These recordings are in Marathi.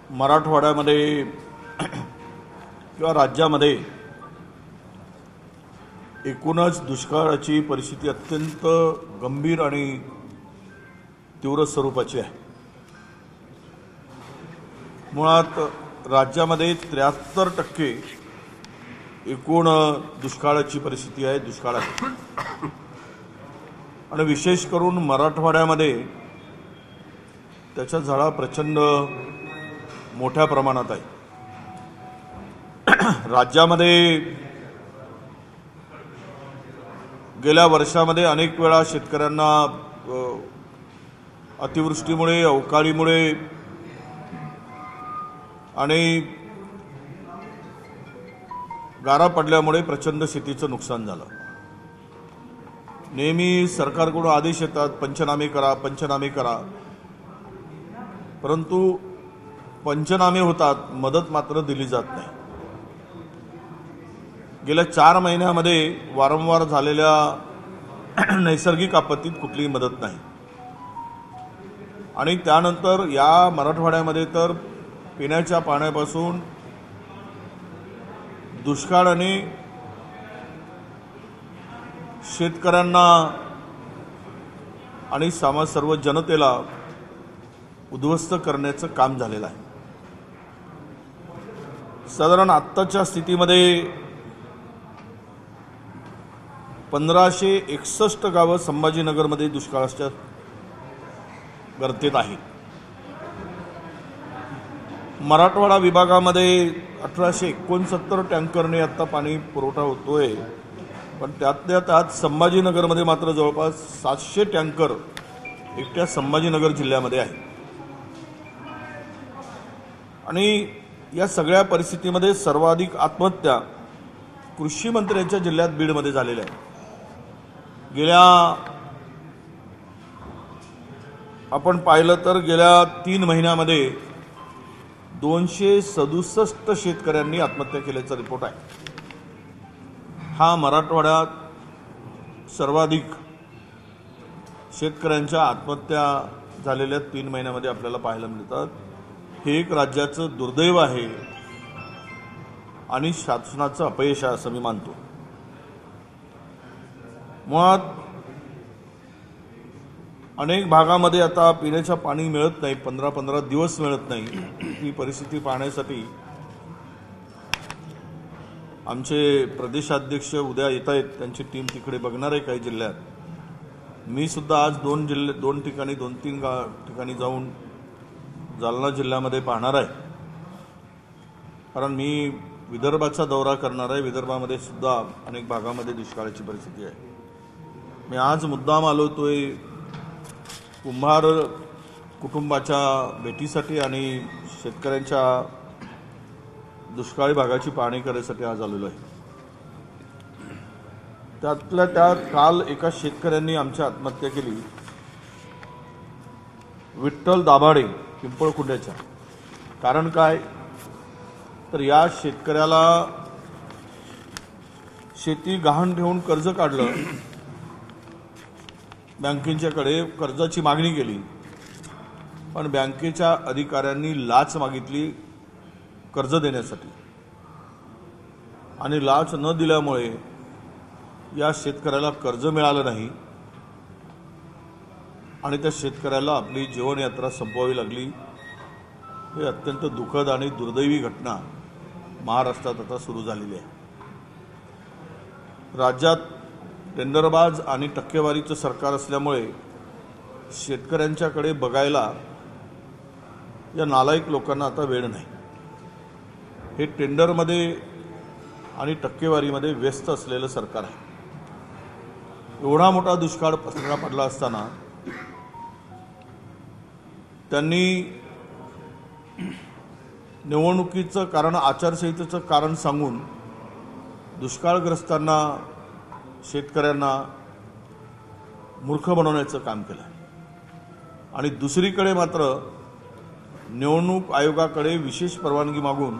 मराठवाड्यामध्ये किंवा राज्यामध्ये एकूणच दुष्काळाची परिस्थिती अत्यंत गंभीर आणि तीव्र स्वरूपाची आहे। मुळात राज्यामध्ये 73% एकूण दुष्काळाची परिस्थिती आहे, दुष्काळ आहे। आणि विशेष करून मराठवाड्यामध्ये त्याचा झळा प्रचंड मोठ्या प्रमाणात आहे। राज्यामध्ये गेल्या वर्षामध्ये अनेक वेळा शेतकऱ्यांना अतिवृष्टीमुळे, अवकाळीमुळे आणि गारा पडल्यामुळे प्रचंड शेतीचं नुकसान झालं। नेहमी सरकारकडून आदेश येतात, पंचनामे करा, पंचनामे करा, परंतु पंचनामे होतात, मदत मात्र दिली जात नाही। गेल्या 4 महिन्यामध्ये वारंवार झालेल्या नैसर्गिक आपत्तीत कुठलीही मदत नाही। आणि त्यानंतर या मराठवाड्यामध्ये तर पिण्याच्या पाण्यापासून दुष्काळाने शेतकऱ्यांना आणि सर्व जनतेला उद्ध्वस्त करण्याचं काम झालेलं आहे। साधारण आत्ताच्या स्थितीमध्ये 1561 गावं संभाजीनगरमध्ये दुष्काळाच्या गर्तेत आहेत। मराठवाडा विभागामध्ये 1869 टँकरने आता पाणी पुरवठा होतोय, पण त्यातल्या त्यात संभाजीनगरमध्ये मात्र जवळपास 700 टँकर एकट्या संभाजीनगर जिल्ह्यामध्ये आहे। आणि या सगळ्या परिस्थितीमध्ये सर्वाधिक आत्महत्या कृषी मंत्र्यांच्या जिल्ह्यात बीडमध्ये झालेल्या आहेत। आपण पाहिलं तर गेल्या 3 महिन्यामध्ये 267 शेतकऱ्यांनी आत्महत्या केल्याचा रिपोर्ट आहे। हा मराठवाड्यात सर्वाधिक शेतकऱ्यांच्या आत्महत्या झालेल्या 3 महिन्यामध्ये आपल्याला पाहायला मिळतात। हे एक राज्याचं दुर्दैव आहे आणि शासनाचं अपयश आहे असं मी मानतो। मुळात अनेक भागामध्ये आता पिण्याचं पाणी मिळत नाही, 15-15 दिवस मिळत नाही। ही परिस्थिती पाहण्यासाठी आमचे प्रदेशाध्यक्ष उद्या येत आहेत, त्यांची टीम तिकडे बघणार आहे काही जिल्ह्यात। मी सुद्धा आज 2 ठिकाणी 2-3 ठिकाणी जाऊन जालना जिल्ह्यामध्ये पाहणार आहे, कारण मी विदर्भाचा दौरा करणार आहे। विदर्भामध्ये सुद्धा अनेक भागामध्ये दुष्काळाची परिस्थिती आहे। मी आज मुद्दाम आलोय कुंभार कुटुंबाच्या भेटीसाठी आणि शेतकऱ्यांच्या दुष्काळी भागाची पाहणी करण्यासाठी आज आलेलो आहे। त्यातल्या त्यात काल एका शेतकऱ्यांनी आमची आत्महत्या केली, विठ्ठल दाभाडे पिंपळखुंट्याच्या। कारण काय तर या शेतकऱ्याला शेती गहाण ठेवून कर्ज काढलं, बँकेच्याकडे कर्जाची मागणी केली, पण बँकेच्या अधिकाऱ्यांनी लाच मागितली कर्ज देण्यासाठी, आणि लाच न दिल्यामुळे या शेतकऱ्याला कर्ज मिळालं नाही आणि त्या शेतकऱ्याला आपली जीवनयात्रा संपवावी लागली। हे अत्यंत दुःखद आणि दुर्दैवी घटना महाराष्ट्रात आता सुरू झालेली आहे। राज्यात टेंडरबाज आणि टक्केवारीचं सरकार असल्यामुळे शेतकऱ्यांच्याकडे बघायला या नालायक लोकांना आता वेळ नाही। हे टेंडरमध्ये आणि टक्केवारीमध्ये व्यस्त असलेलं सरकार आहे। एवढा मोठा दुष्काळ पडला असताना त्यांनी निवडणुकीचं कारण, आचारसंहितेचं कारण सांगून दुष्काळग्रस्तांना, शेतकऱ्यांना मूर्ख बनवण्याचं काम केलं। आणि दुसरीकडे मात्र निवडणूक आयोगाकडे विशेष परवानगी मागून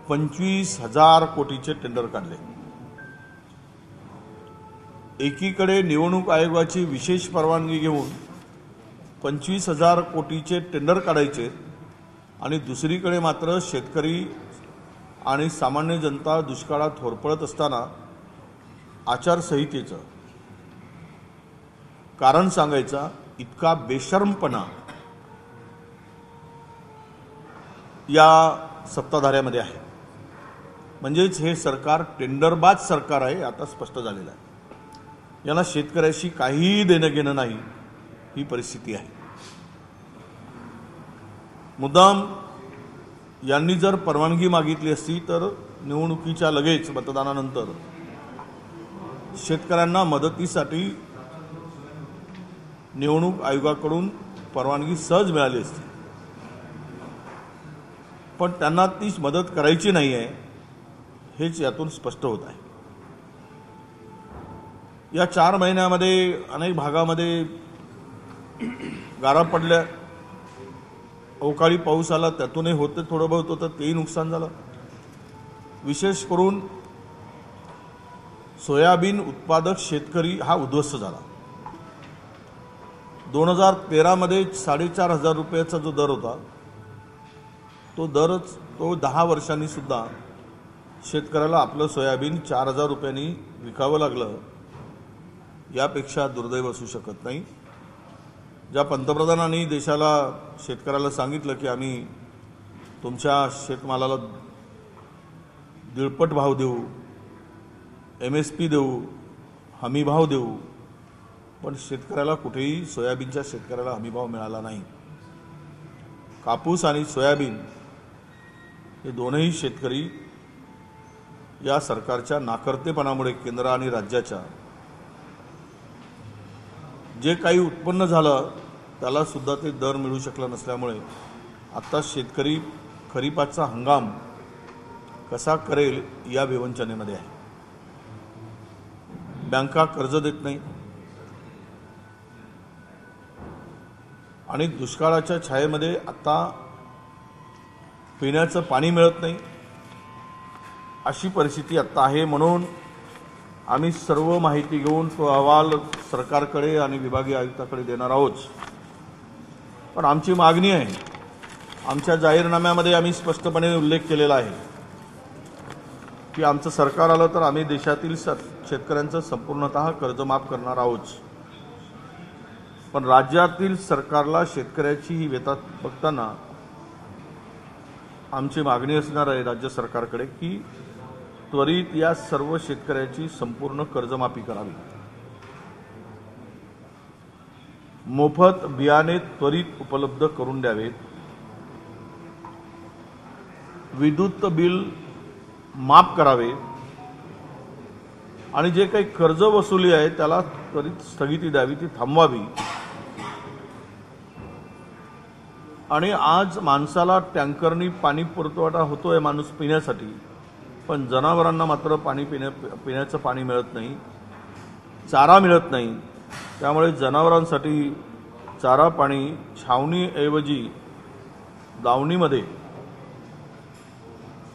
25,000 कोटीचे टेंडर काढले। एकीकडे निवडणूक आयोगाची विशेष परवानगी घेऊन 25,000 कोटीचे टेंडर काढायचे, आणि दुसरीकडे मात्र शेतकरी आणि सामान्य जनता दुष्काळात होरपळत असताना आचारसंहितेचं कारण सांगायचा इतका बेशर्मपणा या सत्ताधाऱ्यामध्ये आहे. म्हणजेच हे सरकार टेंडरबाज सरकार आहे, आता स्पष्ट झालेलं आहे. याला शेतकऱ्याशी काहीही देणं घेणं नाही, ही परिस्थिती आहे. मुद्दाम यांनी जर परवानगी मागितली असती तर निवडणुकीच्या लगेच मतदानानंतर शेतकऱ्यांना मदतीसाठी निवडणूक आयोगाकडून परवानगी सहज मिळाली असती. पण त्यांना ती मदत करायची नाही आहे, हेच यातून स्पष्ट होत आहे. या 4 महिन्यामध्ये अनेक भागामध्ये गारा पडल्या, अवकाळी पाऊस आला, त्यातूनही होतं थोडं बहुत होतं, तेही नुकसान झालं. विशेष करून सोयाबीन उत्पादक शेतकरी हा उद्ध्वस्त झाला. 2013 मध्ये 4,500 रुपयाचा जो दर होता, तो 10 वर्षांनी सुद्धा शेतकऱ्याला आपलं सोयाबीन 4,000 रुपयांनी विकावं लागलं. यापेक्षा दुर्दैव असू शकत नाही. ज्या पंतप्रधानांनी देशाला शेतकऱ्याला सांगितलं की आम्ही तुमच्या शेतमालाला दीडपट भाव देऊ, MSP देऊ, हमी भाव देऊ, पण शेतकऱ्याला कुठेही सोयाबीनच्या शेतकऱ्याला हमी भाव मिळाला नाही. कापूस आणि सोयाबीन हे दोनही शेतकरी या सरकारच्या नाकर्तेपणामुळे केंद्र आणि राज्याच्या जे काही उत्पन्न झालं त्याला सुद्धा ते दर मिळू शकला नसल्यामुळे आता शेतकरी खरीपाचा हंगाम कसा करेल या विवंचनेमध्ये आहे. बँका कर्ज देत नाही आणि दुष्काळाच्या छायेमध्ये आता पिण्याचं पाणी मिळत नाही, अशी परिस्थिती आता आहे. म्हणून आम्ही सर्व माहिती घेऊन तो अहवाल सरकारकडे आणि विभागीय आयुक्ताकडे देणार आहोत. पण आमची मागणी आहे, आमच्या जाहीरनाम्यामध्ये आम्ही स्पष्टपणे उल्लेख केलेला आहे की आमचं सरकार आलं तर आम्ही देशातील शेतकऱ्यांचं संपूर्णतः कर्ज माफ करणार आहोत. पण राज्यातील सरकारला शेतकऱ्याची ही व्यथा बघताना आमची मागणी असणार आहे राज्य सरकारकडे की त्वरित या सर्व शेतकऱ्याची संपूर्ण कर्जमाफी करावी. मोफत बियाणे त्वरित उपलब्ध करून द्यावेत. विद्युत बिल माफ करावे आणि जे काही कर्ज वसुली आहे त्याला त्वरित स्थगिती द्यावी, ती थांबवावी. आणि आज माणसाला टँकरनी पाणी पुरवठा होतोय माणूस पिण्यासाठी, पण जनावरांना मात्र पिण्याचं पाणी मिळत नाही, चारा मिळत नाही. त्यामुळे जनावरांसाठी चारा पाणी छावणीऐवजी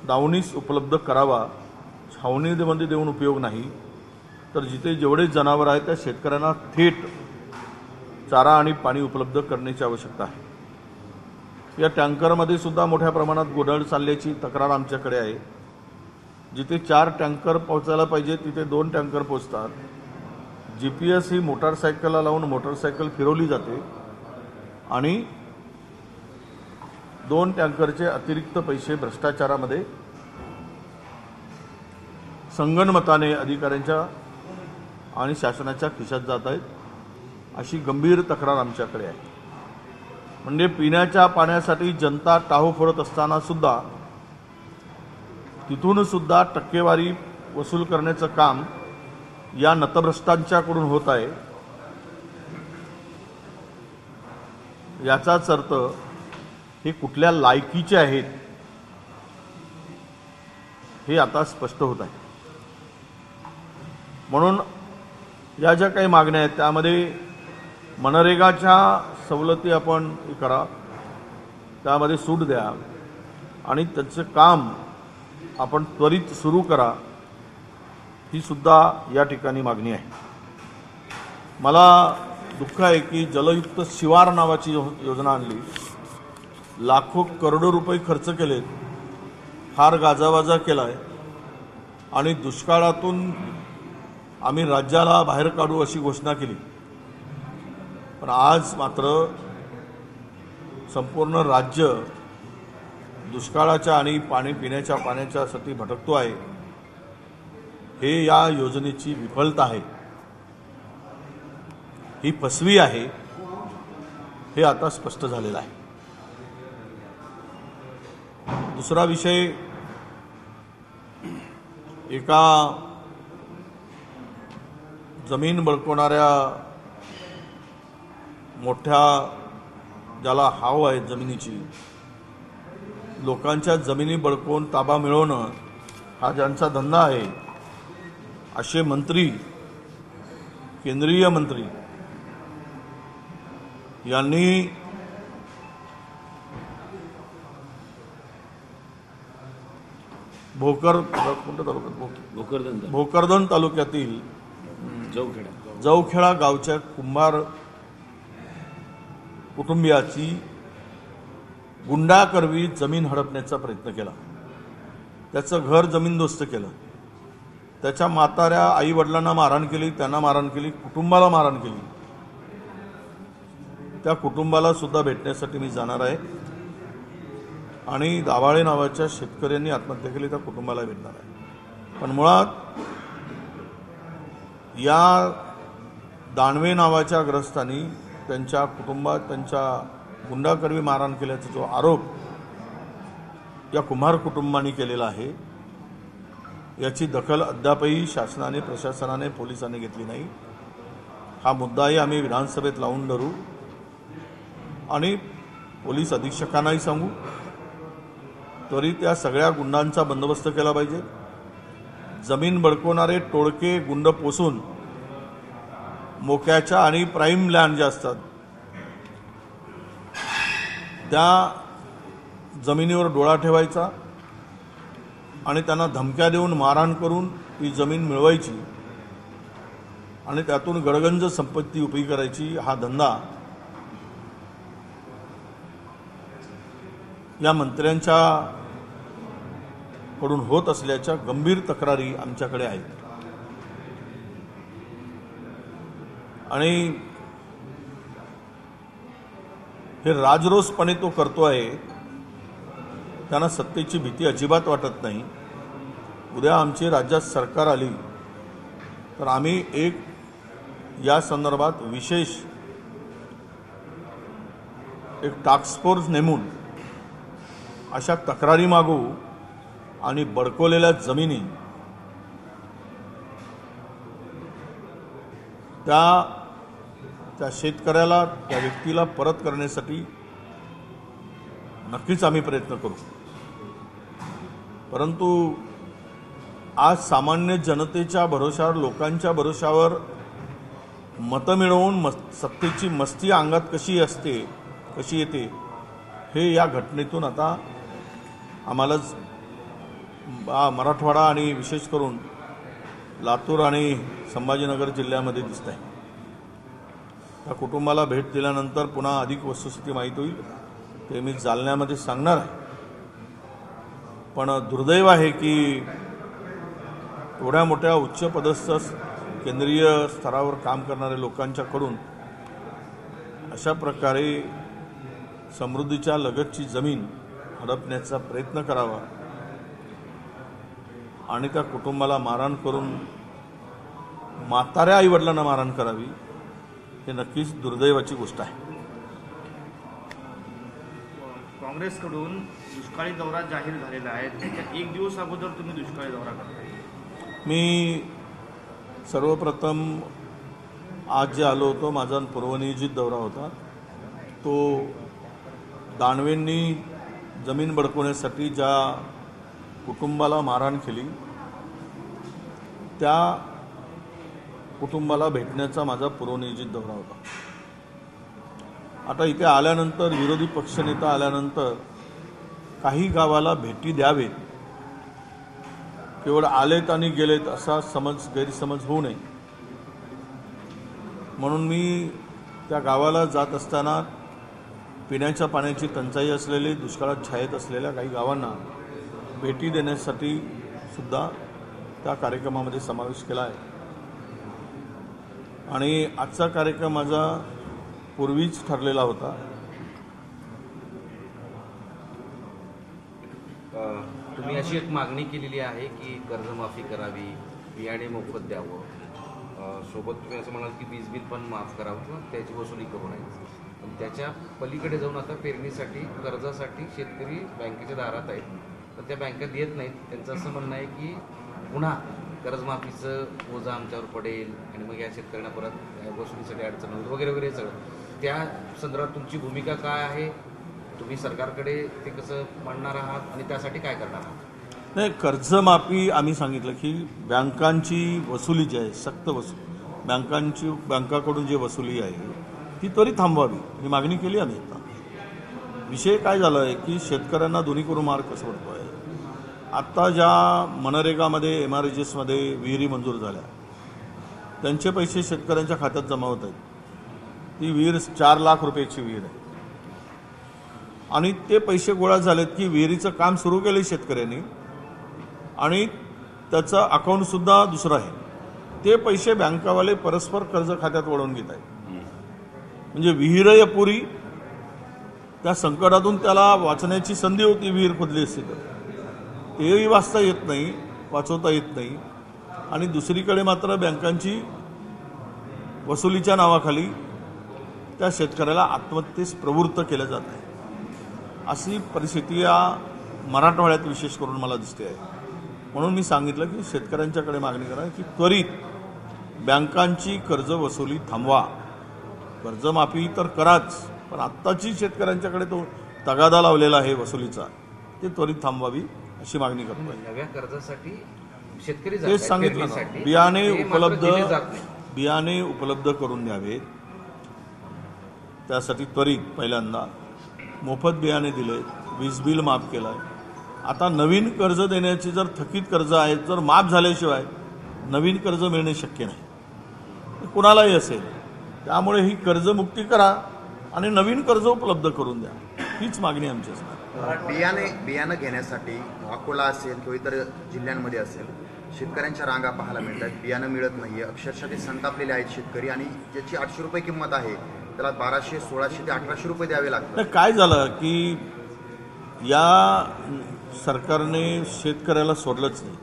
दावणीस उपलब्ध करावा. छावणीमध्ये देऊन उपयोग नाही, तर जिथे जेवढे जनावर आहेत त्या शेतकऱ्यांना थेट चारा आणि पाणी उपलब्ध करण्याची आवश्यकता आहे. या टँकरमध्ये सुद्धा मोठ्या प्रमाणात गोंधळ चालल्याची तक्रार आमच्याकडे आहे. जिथे 4 टँकर पोहोचायला पाहिजे तिथे 2 टँकर पोहोचतात. GPS ही मोटारसायकलला लावून मोटारसायकल फिरवली जाते आणि 2 टँकरचे अतिरिक्त पैसे भ्रष्टाचारामध्ये संगनमताने अधिकाऱ्यांच्या आणि शासनाच्या खिशात जात आहेत, अशी गंभीर तक्रार आमच्याकडे आहे. म्हणजे पिण्याच्या पाण्यासाठी जनता टाहो फोडत असताना सुद्धा तिथून सुद्धा टक्केवारी वसूल करण्याचं काम या नतभ्रष्टांच्याकडून होत आहे. याचाच अर्थ हे कुठल्या लायकीचे आहेत हे आता स्पष्ट होत आहे. म्हणून या ज्या काही मागण्या आहेत त्यामध्ये मनरेगाच्या सवलती आपण करा, त्यामध्ये सूट द्या आणि त्याचं काम आपण त्वरित सुरू करा, ही सुद्धा या ठिकाणी मागणी आहे. मला दुःख आहे की जलयुक्त शिवार नावाची योजना आणली. लाखो करोडो रुपये खर्च केलेत, फार गाजावाजा केलाय आणि दुष्काळातून आम्ही राज्याला बाहेर काढू अशी घोषणा केली। पण आज मात्र संपूर्ण राज्य दुष्काळाच्या आणि पाणी पिण्याच्या पाण्याच्यासाठी भटकतो आहे। हे या योजनेची विफलता आहे, ही फसवी आहे, हे आता स्पष्ट झालेलं आहे। दुसरा विषय, एका जमीन बळकवणाऱ्या मोठ्या ज्याला हाव आहे जमिनीची, लोकांच्या जमिनी बळकवून ताबा मिळवणं हा ज्यांचा धंदा आहे, असे मंत्री, केंद्रीय मंत्री यांनी भोकरदन तालुक्यातील जवखेडा गावच्या कुंभार कुटुंबियाची गुंडाकरवी जमीन हडपण्याचा प्रयत्न केला, त्याचं घर जमीनदोस्त केलं, त्याच्या म्हाताऱ्या आई वडिलांना मारहाण केली, त्यांना मारहाण केली, कुटुंबाला मारहाण केली। त्या कुटुंबाला सुद्धा भेटण्यासाठी मी जाणार आहे आणि दाभाळे नावाच्या शेतकऱ्यांनी आत्महत्या केली, त्या कुटुंबाला भेटणार आहे। पण मुळात या दानवे नावाच्या ग्रस्तांनी त्यांच्या कुटुंबात त्यांच्या गुंडाकरवी मारहाण केल्याचा जो आरोप या कुंभार कुटुंबाने केलेला आहे, याची दखल अद्यापही शासनाने, प्रशासनाने, पोलिसांनी घेतली नाही। हा मुद्दाही आम्ही विधानसभेत लावून धरू आणि पोलीस अधीक्षकांनाही सांगू, तरी त्या सगळ्या गुंडांचा बंदोबस्त केला पाहिजे। जमीन बळकवणारे टोळके गुंड पोसून मोक्याच्या आणि प्राईम लँड ज्या असतात त्या जमिनीवर डोळा ठेवायचा आणि त्यांना धमक्या देऊन मारहाण करून ती जमीन मिळवायची आणि त्यातून गडगंज संपत्ती उभी करायची, हा धंदा या मंत्र्यांच्या कडून होत असल्याच्या गंभीर तक्रारी आमच्याकडे आहेत। आणि हे राजरोसपणे तो करतो आहे, त्यांना सत्तेची भीती अजिबात वाटत नाही। उद्या आमची राज्यात सरकार आली तर आम्ही एक या संदर्भात विशेष एक टास्क फोर्स नेमून अशा तक्रारी मागू आणि बळकवलेल्या जमिनी त्या शेतकऱ्याला, त्या व्यक्तीला परत करण्यासाठी नक्कीच आम्ही प्रयत्न करू। परंतु आज सामान्य जनतेच्या भरोशावर, लोकांच्या भरोशावर मतं मिळवून सत्तेची मस्ती अंगात कशी असते, कशी येते, हे या घटनेतून आता आम्हाला मराठवाडा आणि विशेष करून लातूर आणि संभाजीनगर जिल्ह्यामध्ये दिसत आहे। त्या कुटुंबाला भेट दिल्यानंतर पुन्हा अधिक वस्तुस्थिती माहीत होईल, ते मी जालन्यामध्ये सांगणार आहे। पण दुर्दैव आहे की एवढ्या मोठ्या उच्च पदस्थ केंद्रीय स्तरावर काम करणाऱ्या लोकांच्याकडून अशा प्रकारे समृद्धीच्या लगतची जमीन हडपण्याचा प्रयत्न करावा आणि त्या कुटुंबाला मारहाण करून म्हाताऱ्या आईवडिलांना मारहाण करावी, हे नक्कीच दुर्दैवाची गोष्ट आहे। काँग्रेसकडून दुष्काळी दौरा जाहीर झालेला आहे, त्याच्या एक दिवस अगोदर तुम्ही दुष्काळी दौरा करताय। मी सर्वप्रथम आज जे आलो होतो, माझा पूर्वनियोजित दौरा होता, तो दानवेंनी जमीन बळकवण्यासाठी ज्या कुटुंबाला मारहाण केली त्या कुटुंबाला भेटण्याचा माझा पूर्वनियोजित दौरा होता। आता इथे आल्यानंतर, विरोधी पक्षनेता आल्यानंतर काही गावाला भेटी द्यावेत, केवळ आलेत आणि गेलेत असा गैरसमज होऊ नये म्हणून मी त्या गावाला जात असताना पिण्याच्या पाण्याची टंचाई असलेली दुष्काळात छायेत असलेल्या काही गावांना भेटी देण्यासाठी सुद्धा त्या कार्यक्रमामध्ये समावेश केला आहे. आणि आजचा कार्यक्रम माझा पूर्वीच ठरलेला होता. तुम्ही अशी एक मागणी केलेली आहे की कर्जमाफी करावी, बियाणे मोफत द्यावं, सोबत तुम्ही असं म्हणाल की वीज बिल पण माफ करावं किंवा त्याची वसुली करू नये. पण त्याच्या पलीकडे जाऊन आता पेरणीसाठी कर्जासाठी शेतकरी बँकेच्या दारात आहेत, पण त्या बँका देत नाहीत. त्यांचं असं म्हणणं आहे की पुन्हा कर्जमाफीचं ओझं आमच्यावर पडेल आणि मग या शेतकऱ्यांना परत वसुलीसाठी अडचण होईल वगैरे वगैरे सगळं. त्या संदर्भात तुमची भूमिका काय आहे? तुम्ही सरकारकडे ते कसं मांडणार आहात आणि त्यासाठी काय करणार आहात? नाही, कर्जमाफी आम्ही सांगितलं की बँकांची वसुली जी आहे, सक्त वसूल बँकाकडून जी वसुली आहे ती त्वरित थांबवावी ही मागणी केली आम्ही. आता विषय काय झाला आहे की शेतकऱ्यांना दोन्ही करून मार्ग कसं पडतो आहे. आत्ता ज्या मनरेगामध्ये MRHSमध्ये विहिरी मंजूर झाल्या त्यांचे पैसे शेतकऱ्यांच्या खात्यात जमा होत आहेत. ती विहीर 4 लाख रुपयाची विहीर आहे आणि ते पैसे गोळा झालेत की विहिरीचं काम सुरू केलं शेतकऱ्यांनी आणि त्याचं अकाउंटसुद्धा दुसरं आहे. ते पैसे बँकावाले परस्पर कर्ज खात्यात वळवून घेत आहेत. म्हणजे विहीर अपुरी, त्या संकटातून त्याला वाचण्याची संधी होती विहीर खोदली असती तर तेही वाचता येत नाही, वाचवता येत नाही. आणि दुसरीकडे मात्र बँकांची वसुलीच्या नावाखाली त्या शेतकऱ्याला आत्महत्येस प्रवृत्त केलं जात आहे. अशी परिस्थिती या मराठवाड्यात विशेष करून मला दिसते आहे. म्हणून मी सांगितलं की शेतकऱ्यांच्याकडे मागणी करा की त्वरित बँकांची कर्ज वसुली थांबवा. कर्जमाफी तर कराच, पण आत्ताची शेतकऱ्यांच्याकडे तो तगादा लावलेला आहे वसुलीचा, ते त्वरित थांबवावी अशी मागणी करतो. नव्या कर्जासाठी शेतकरी तेच सांगितलं ना, बियाणे उपलब्ध करून द्यावेत. त्यासाठी त्वरित पहिल्यांदा मोफत बियाणे दिले, वीज बिल माफ केलं आहे. आता नवीन कर्ज देण्याची जर थकीत कर्ज आहेत, जर माफ झाल्याशिवाय नवीन कर्ज मिळणे शक्य नाही, कुणालाही असेल. त्यामुळे ही कर्जमुक्ती करा आणि नवीन कर्ज उपलब्ध करून द्या, हीच मागणी आमची असणार. बियाणं घेण्यासाठी अकोला असेल किंवा इतर जिल्ह्यांमध्ये असेल शेतकऱ्यांच्या रांगा पाहायला मिळतात. बियाणं मिळत नाहीये, अक्षरशः ते संतापलेले आहेत शेतकरी आणि ज्याची 800 रुपये किंमत आहे त्याला 1200, 1600 ते 1800 रुपये द्यावे लागतात. काय झालं की या सरकारने शेतकऱ्याला सोडलंच नाही.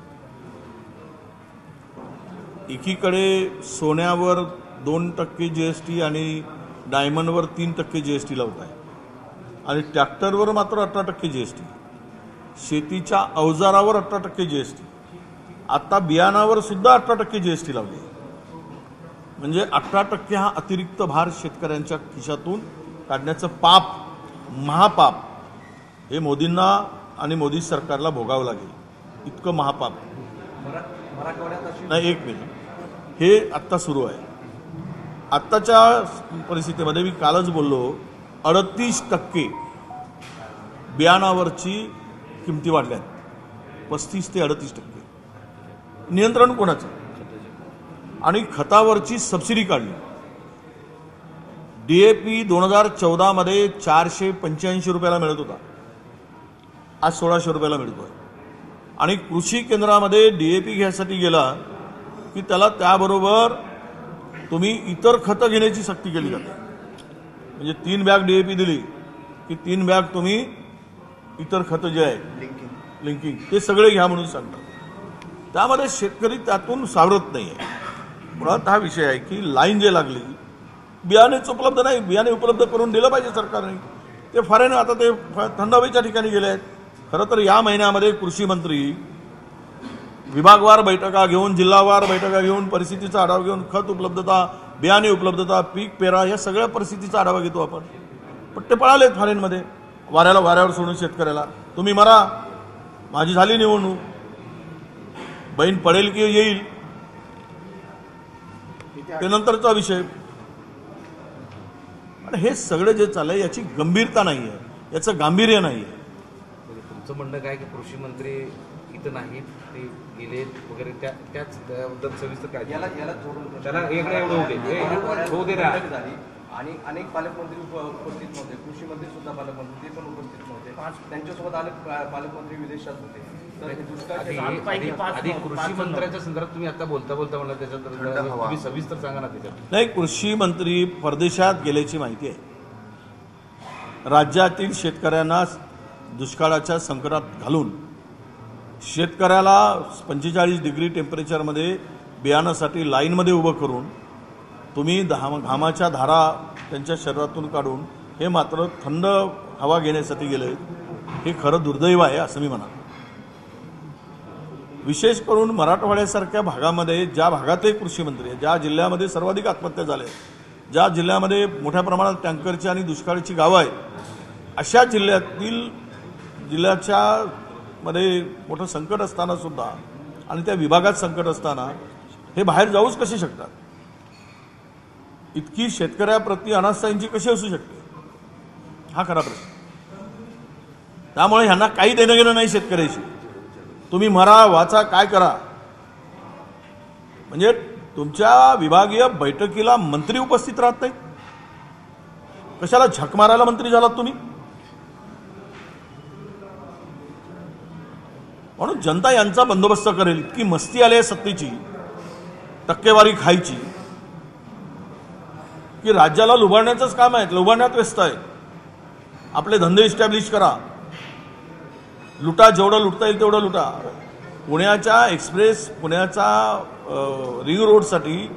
एकीकडे सोन्यावर 2% GST आणि डायमंडवर 3% GST लावत आहे आणि ट्रॅक्टरवर मात्र 18% GST, शेतीच्या अवजारावर 18% GST, आता बियाणावर सुद्धा 18% GST लावली. म्हणजे 18% हा अतिरिक्त भार शेतकऱ्यांच्या खिशातून काढण्याचं पाप, महापाप हे मोदींना आणि मोदी सरकारला भोगावं लागेल. इतकं महापाप नाही. 1 मिनिट, हे आत्ता सुरू आहे. आत्ताच्या परिस्थितीमध्ये मी कालच बोललो 38% बियाणावरची किमती वाढल्यात, 35 ते 38%. नियंत्रण कोणाचं? आणि खतावरची सबसिडी काढली. DAP 2014 मध्ये 485 रुपयाला मिळत होता, आज 1600 रुपयाला मिळतोय. आणि कृषी केंद्रामध्ये DAP घ्यायसाठी गेला की त्याला त्याबरोबर तुम्ही इतर खतं घेण्याची सक्ती केली जाते. म्हणजे 3 बॅग DAP दिली की 3 बॅग तुम्ही इतर खतं जे आहे लिंकिंग ते सगळे घ्या म्हणून सांगतात. त्यामध्ये शेतकरी त्यातून सावरत नाही आहे. मुळात हा विषय आहे की लाईन जे लागली, बियाणेच उपलब्ध नाही. बियाणे उपलब्ध करून दिलं पाहिजे सरकारने. ते फॉरेन आता ते थंड हवेच्या ठिकाणी गेले आहेत. खरं तर या महिन्यामध्ये कृषी मंत्री विभागवार बैठका घेऊन, जिल्हावार बैठका घेऊन, परिस्थितीचा आढावा घेऊन, खत उपलब्धता, बियाणे उपलब्धता, पीक पेरा या सगळ्या परिस्थितीचा आढावा घेतो आपण. पण ते पळालेत फॉरेनमध्ये, वाऱ्यावर सोडून शेतकऱ्याला. तुम्ही मरा, माझी झाली निवडणूक, बहीण पडेल की येईल ते नंतरचा विषय. आणि हे सगळं जे चाललंय याची गंभीरता नाही आहे, याचं गांभीर्य नाही आहे. तुमचं म्हणणं काय की कृषी मंत्री इथं नाहीत, ते गेलेत वगैरे, त्याबद्दल सविस्तर काय? त्याला एवढं होऊ दे. आणि अनेक पालकमंत्री उपस्थित नव्हते, कृषी मंत्री सुद्धा पालकमंत्री ते पण उपस्थिथ नव्हते. त्यांच्यासोबत अनेक पालकमंत्री विदेशात होते. तर हे दुष्काळाचे आधी कृषी मंत्र्यांच्या संदर्भात तुम्ही आता बोलता म्हणला त्याच्यात तुम्ही सविस्तर सांगा ना त्याच्यात. नाही, कृषी मंत्री परदेशात गेल्याची माहिती आहे. राज्यातील शेतकऱ्यांना दुष्काळाच्या संकटात घालून शेतकऱ्याला 45 डिग्री टेम्परेचरमध्ये बियाणासाठी लाईनमध्ये उभं करून तुम्ही घामाच्या धारा त्यांच्या शरीरातून काढून हे मात्र थंड हवा घेण्यासाठी गेले. हे खरं दुर्दैव आहे असं मी म्हणा. विशेष करून मराठवाड्यासारख्या भागामध्ये, ज्या भागातले कृषी मंत्री आहे, ज्या जिल्ह्यामध्ये सर्वाधिक आत्महत्या झाल्या, ज्या जिल्ह्यामध्ये मोठ्या प्रमाणात टँकरची आणि दुष्काळाची गावं आहेत, अशा जिल्ह्याच्या मध्ये मोठं संकट असताना सुद्धा आणि त्या विभागात संकट असताना हे बाहेर जाऊच कसे शकतात? इतकी शेतकऱ्याप्रती अनास्थांची कशी असू शकते? हा खरा प्रश्न. त्यामुळे ह्यांना काही देणं घेणं नाही शेतकऱ्याशी. तुम्ही मरा वाचा काय करा, म्हणजे तुमच्या विभागीय बैठकीला मंत्री उपस्थित राहत नाही. कशाला झक मारायला मंत्री झालात तुम्ही? म्हणून जनता यांचा बंदोबस्त करेल. इतकी मस्ती आली आहे सत्तेची, टक्केवारी खायची, की राज्याला लुबाडण्याचंच काम आहे. लुबाडण्यात व्यस्त आहे. आपले धंदे इस्टॅब्लिश करा, लुटा, जेवढं लुटता येईल तेवढं लुटा. पुण्याच्या एक्सप्रेस, पुण्याचा रिंग रोडसाठी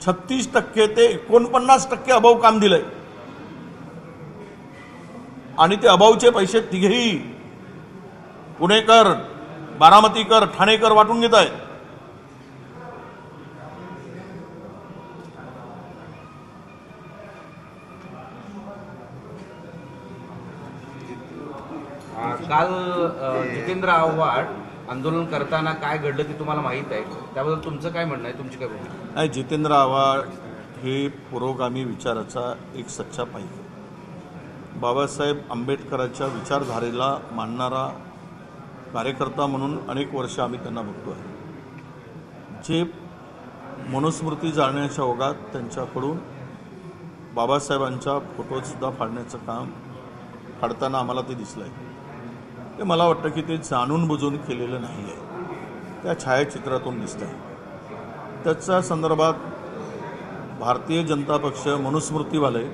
36% ते 49% अभाव काम दिलंय आणि ते अभावचे पैसे तिघेही पुणेकर, बारामतीकर, ठाणेकर वाटून घेत आहेत. काल जितेंद्र आव्हाड आंदोलन करताना काय घडलं ते तुम्हाला माहीत आहे. त्याबद्दल तुमचं काय म्हणणं आहे, तुमची काय भूमिका? नाही, जितेंद्र आव्हाड हे पुरोगामी विचाराचा एक सच्चा पाहिजे. बाबासाहेब आंबेडकरांच्या विचारधारेला मानणारा कार्यकर्ता म्हणून अनेक वर्ष आम्ही त्यांना बघतो आहे. जे मनुस्मृती जाळण्याच्या ओघात त्यांच्याकडून बाबासाहेबांच्या फोटोसुद्धा फाडण्याचं काम फाडताना आम्हाला ते दिसलं आहे. ते मला वाटतं की ते जाणून बुजून केलेलं नाही आहे. त्या छायाचित्रातून दिसत आहे. त्याच्या संदर्भात भारतीय जनता पक्ष मनुस्मृतीवाले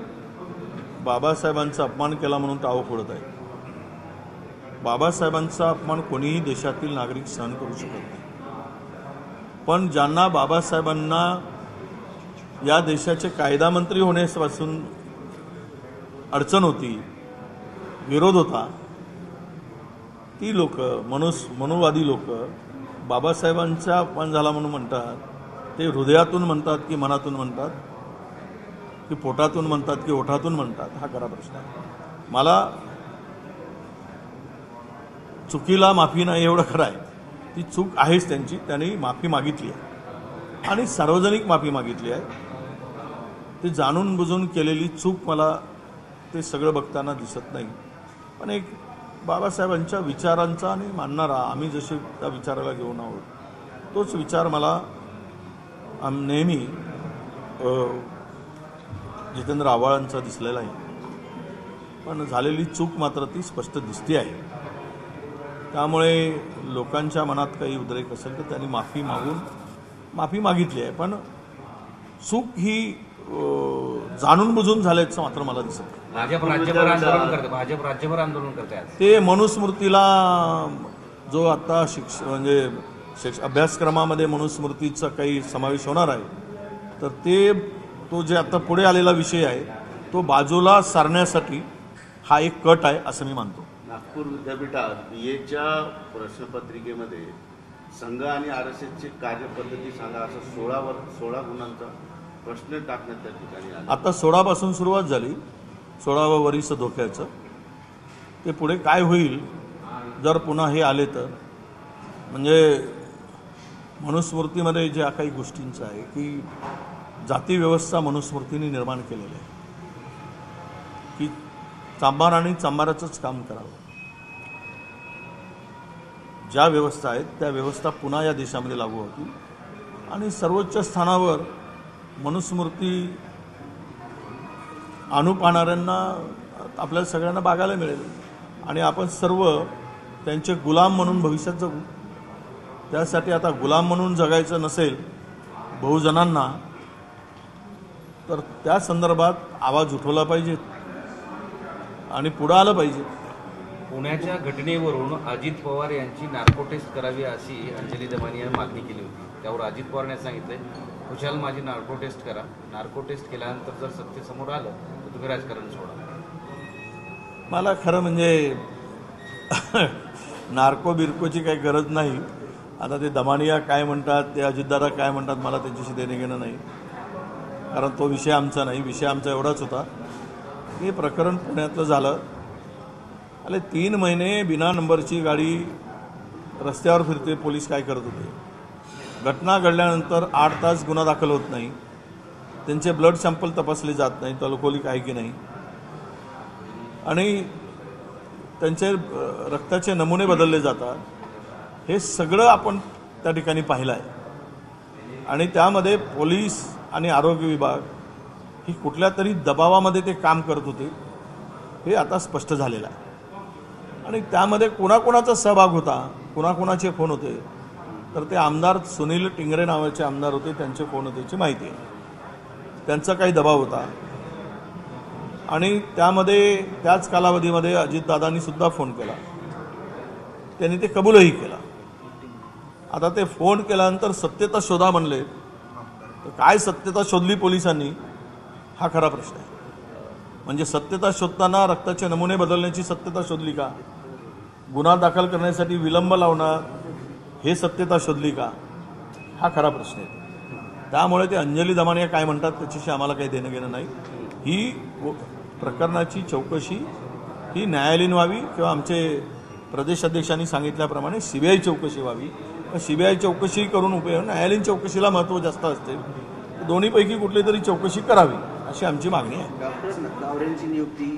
बाबासाहेबांचा अपमान केला म्हणून टाळं फोडत आहे. बाबासाहेबांचा अपमान कोणीही देशातील नागरिक सहन करू शकत नाही. पण ज्यांना बाबासाहेबांना या देशाचे कायदा मंत्री होण्यापासून अडचण होती, विरोध होता, ती लोक, मनुवादी लोक बाबासाहेबांचा अपमान झाला म्हणून म्हणतात. ते हृदयातून म्हणतात की मनातून म्हणतात, की पोटातून म्हणतात की ओठातून म्हणतात, हा खरा प्रश्न आहे. मला चुकीला माफी नाही एवढं खरं आहे. ती चूक आहेच त्यांची, त्यांनी माफी मागितली आहे आणि सार्वजनिक माफी मागितली आहे. ते जाणून बुजून केलेली चूक मला ते सगळं बघताना दिसत नाही. पण एक बाबासाहेबांच्या विचारांचा आणि मानणारा, आम्ही जसे त्या विचाराला घेऊन आहोत, तोच विचार मला नेहमी जितेंद्र आव्हाडांचा दिसलेला आहे. पण झालेली चूक मात्र ती स्पष्ट दिसते आहे. त्यामुळे लोकांच्या मनात काही उद्रेक असेल तर त्यांनी माफी मागितली आहे. पण चूक ही जाणून बुजून झाल्याचं मात्र मला दिसत. भाजप राज्यभर आंदोलन करते. ते मनुस्मृतीला जो आता अभ्यासक्रमामध्ये मनुस्मृतीचा काही समावेश होणार आहे, तर तो जे आता पुढे आलेला विषय आहे तो बाजूला सारण्यासाठी हा एक कट आहे असं मी मानतो. नागपूर विद्यापीठात BAच्या प्रश्नपत्रिकेमध्ये संघ आणि RSSची कार्यपद्धती सांगा असं 16 गुणांचा प्रश्न टाकण्यात त्या ठिकाणी आला. आता 16 पासून सुरुवात झाली. 16वं वर्ष धोक्याचं. ते पुढे काय होईल जर पुन्हा हे आले तर. म्हणजे मनुस्मृतीमध्ये ज्या काही गोष्टींचं आहे की जाती व्यवस्था मनुस्मृतीने निर्माण केलेली आहे की चांभार आणि चांभाराचंच काम करावं. ज्या व्यवस्था आहेत त्या व्यवस्था पुन्हा या देशामध्ये लागू होतील आणि सर्वोच्च स्थानावर मनुस्मृती आणू पाहणाऱ्यांना आपल्याला सगळ्यांना बघायला मिळेल आणि आपण सर्व त्यांचे गुलाम म्हणून भविष्यात जगू. त्यासाठी आता गुलाम म्हणून जगायचं नसेल बहुजनांना तर त्या संदर्भात आवाज उठवला पाहिजे आणि पुढं आलं पाहिजे. पुण्याच्या घटनेवरून अजित पवार यांची नार्को टेस्ट करावी अशी अंजली दमानी यांनी मागणी केली होती. त्यावर अजित पवारने सांगितलंय खुशाल माझी नार्को टेस्ट करा. नार्को टेस्ट केल्यानंतर जर सत्य समोर आलं तर तुम्ही राजकारण सोडा. मला खरं म्हणजे नार्को बिरकोची काही गरज नाही. आता ते दमानिया काय म्हणतात ते अजितदादा काय म्हणतात मला त्यांच्याशी देणं घेणं नाही, कारण तो विषय आमचा नाही. विषय आमचा एवढाच होता की प्रकरण पुण्यातलं झालं. आले 3 महिने बिना नंबरची गाडी रस्त्यावर फिरते, पोलीस काय करत होते. घटना घडल्यानंतर 8 तास गुन्हा दाखल होत नाही, त्यांचे ब्लड सॅम्पल तपासले जात नाही अल्कोहोलिक आहे की नाही, आणि त्यांचे रक्ताचे नमुने बदलले जातात. हे सगळं आपण त्या ठिकाणी पाहिलं आहे आणि त्यामध्ये पोलीस आणि आरोग्य विभाग ही कुठल्या तरी दबावामध्ये ते काम करत होते हे आता स्पष्ट झालेलं आहे. आणि त्यामध्ये कोणाकोणाचा सहभाग होता, कोणाकोणाचे फोन होते, तर ते आमदार सुनील टिंगरे नावाचे आमदार होते, त्यांचे फोन होतेची माहिती आहे. त्यांचा काही दबाव होता आणि त्यामध्ये त्याच कालावधीमध्ये अजितदादांनी सुद्धा फोन केला, त्यांनी ते कबूलही केला. आता ते फोन केल्यानंतर सत्यता शोधा म्हणले तर काय सत्यता शोधली पोलिसांनी हा खरा प्रश्न आहे. म्हणजे सत्यता शोधताना रक्ताचे नमुने बदलण्याची सत्यता शोधली का, गुन्हा दाखल करण्यासाठी विलंब लावणार हे सत्यता शोधली का, हा खरा प्रश्न आहे. त्यामुळे ते अंजली दमानिया काय म्हणतात त्याच्याशी आम्हाला काही देणं घेणं नाही. ही प्रकरणाची चौकशी ही न्यायालयीन व्हावी किंवा आमचे प्रदेश अध्यक्षांनी सांगितल्याप्रमाणे सीबीआय चौकशी व्हावी. सीबीआय चौकशी करून उपयोग, न्यायालयीन चौकशीला महत्त्व जास्त असते. दोन्हीपैकी कुठली तरी चौकशी करावी अशी आमची मागणी आहे. डॉक्टर तावरेंची नियुक्ती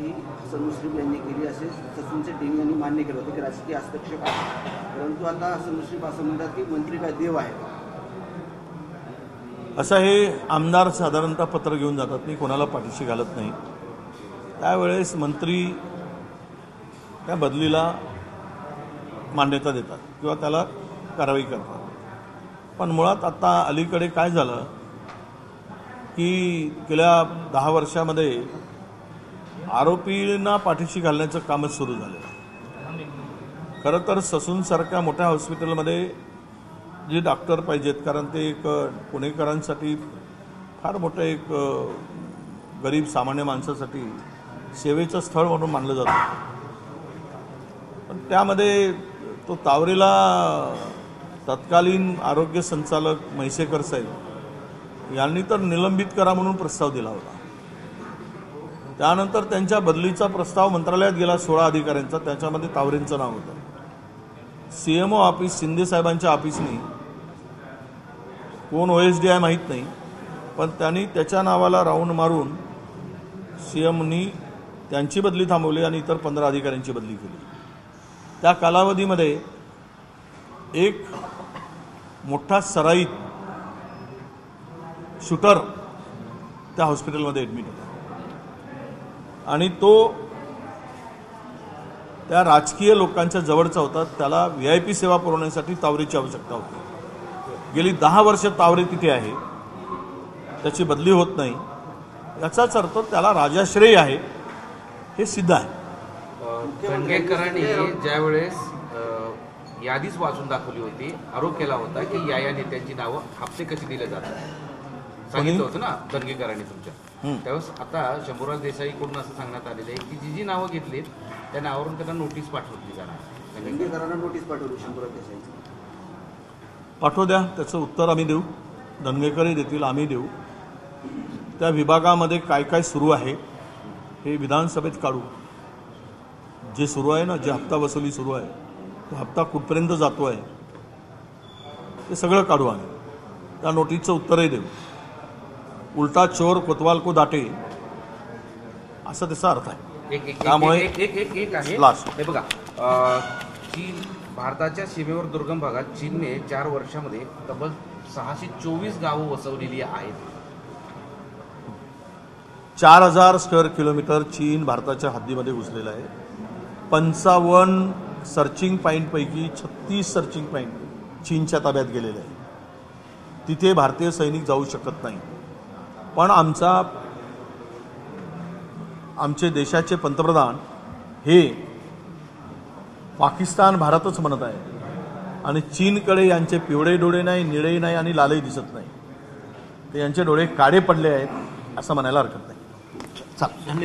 समुश्रीफ यांनी केली असे सचिनचे टीम यांनी मान्य केलं होतं की राजकीय हस्तक्षेप आहे, परंतु आता समुश्रीफ असं म्हणतात की मंत्री काय देव आहे. असं हे आमदार साधारणतः पत्र घेऊन जातात, मी कोणाला पाठीशी घालत नाही. त्यावेळेस मंत्री त्या बदलीला मान्यता देतात किंवा त्याला कारवाई करतात. पण मुळात आता अलीकडे काय झालं की गेल्या 10 वर्षामध्ये आरोपींना पाठीशी घालण्याचं कामच सुरू झालं. खरं तर ससूनसारख्या मोठ्या हॉस्पिटलमध्ये जे डॉक्टर पाहिजेत, कारण ते एक पुणेकरांसाठी फार मोठं एक गरीब सामान्य माणसासाठी सेवेचं स्थळ म्हणून मानलं जातं. पण त्यामध्ये तो तावरेला तत्कालीन आरोग्य संचालक म्हैसेकर साहेब यांनी तर निलंबित करा म्हणून प्रस्ताव दिला होता. त्यानंतर त्यांच्या बदलीचा प्रस्ताव मंत्रालयात गेला 16 अधिकाऱ्यांचा, त्याच्यामध्ये तावरेंचं नाव होतं. CMO ऑफिस शिंदे साहेबांच्या ऑफिसनी कोण OSDI माहीत नाही, पण त्यांनी त्याच्या नावाला राऊंड मारून CMनी त्यांची बदली थांबवली आणि इतर 15 अधिकाऱ्यांची बदली केली. त्या कालावधीमध्ये एक मोठा सराईत शूटर त्या हॉस्पिटलमध्ये ॲडमिट होता आणि तो त्या राजकीय लोकांच्या जवळचा होता. त्याला VIP सेवा पुरवण्यासाठी तावरेची आवश्यकता होती. गेली 10 वर्ष तावरे तिथे आहे, त्याची बदली होत नाही. याचाच अर्थ त्याला राजाश्रय आहे हे सिद्ध आहे. दंगेकरांनी ज्यावेळेस यादीच वाचून दाखवली होती, आरोप केला होता की या नेत्यांची नावं हप्ते कशी दिले जातात सांगितलं होतं ना दंगेकरांनी तुमच्या. त्यावेळेस आता शंभूराज देसाईकडून असं सांगण्यात आलेलं आहे की जी नावं घेतलीत त्या नावावरून त्यांना नोटीस पाठवली जाणार. दंगेकरांना नोटीस पाठवली शंभूराज देसाई. पाठवू द्या, त्याचं उत्तर आम्ही देऊ. दंगेकरही देतील, आम्ही देऊ. त्या विभागामध्ये काय काय सुरू आहे हे विधानसभेत काढू. जे सुरू आहे ना, जे हप्ता वसुली सुरू आहे, तो हप्ता कुठपर्यंत जातो आहे ते सगळं काढू आम्ही. त्या नोटीसचं उत्तरही देऊ. उलटा चोर कोतवाल को दाटे असा त्याचा अर्थ आहे. त्यामुळे एक आहे लास्ट हे बघा, चीन भारताच्या सीमेवर दुर्गम भागात चीनने 4 वर्षामध्ये तब्बल 624 गावं वसवलेली आहेत. 4000 स्क्वेअर किलोमीटर चीन भारताच्या हद्दीमध्ये घुसलेला आहे. 55 सर्चिंग पॉईंटपैकी 36 सर्चिंग पॉईंट चीनच्या ताब्यात गेलेले आहे. तिथे भारतीय सैनिक जाऊ शकत नाही. पण आमचे देशाचे पंतप्रधान हे पाकिस्तान भारतच म्हणत आहे आणि चीनकडे यांचे पिवळे डोळे नाही, निळे नाही आणि लालही दिसत नाही. ते यांचे डोळे काळे पडले आहेत असं म्हणायला हरकत नाही. धन्यवाद.